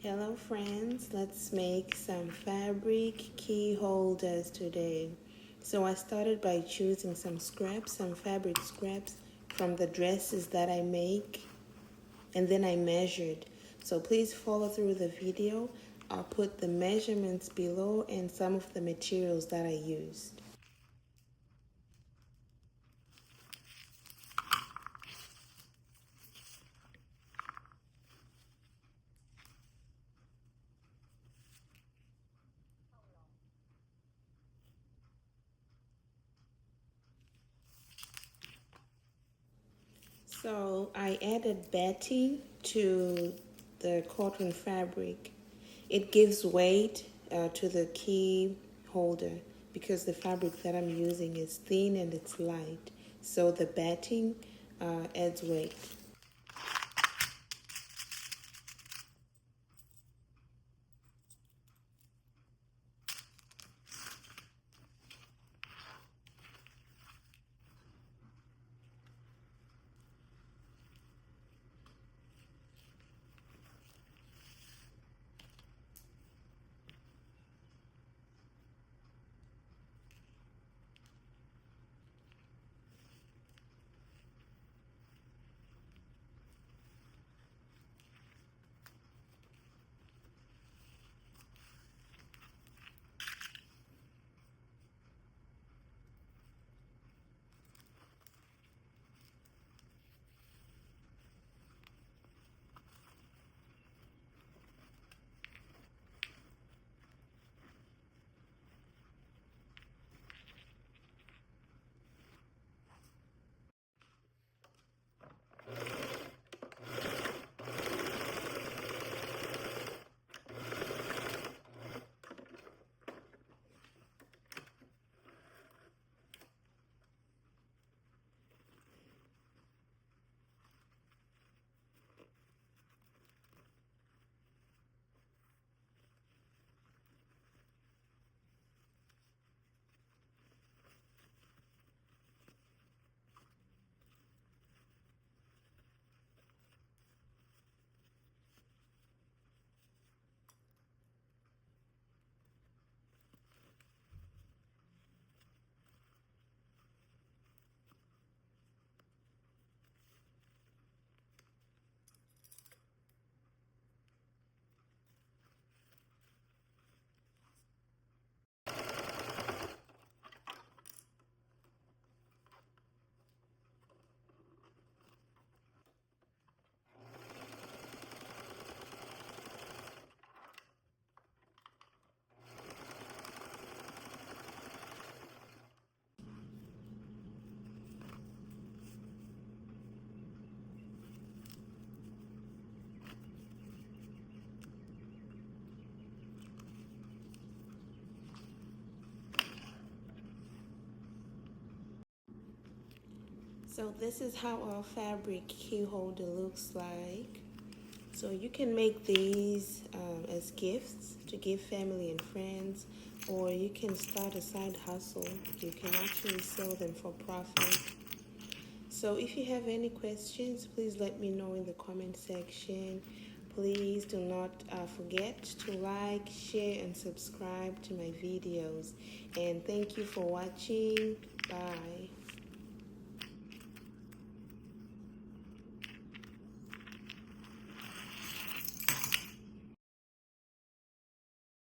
Hello friends, let's make some fabric key holders today. So I started by choosing some fabric scraps from the dresses that I make, and then I measured. So please follow through the video. I'll put the measurements below and some of the materials that I used. So I added batting to the cotton fabric. It gives weight to the key holder because the fabric that I'm using is thin and it's light. So the batting adds weight. So this is how our fabric key holder looks like. So you can make these as gifts to give family and friends, or you can start a side hustle. You can actually sell them for profit. So if you have any questions, please let me know in the comment section. Please do not forget to like, share, and subscribe to my videos. And thank you for watching. Bye.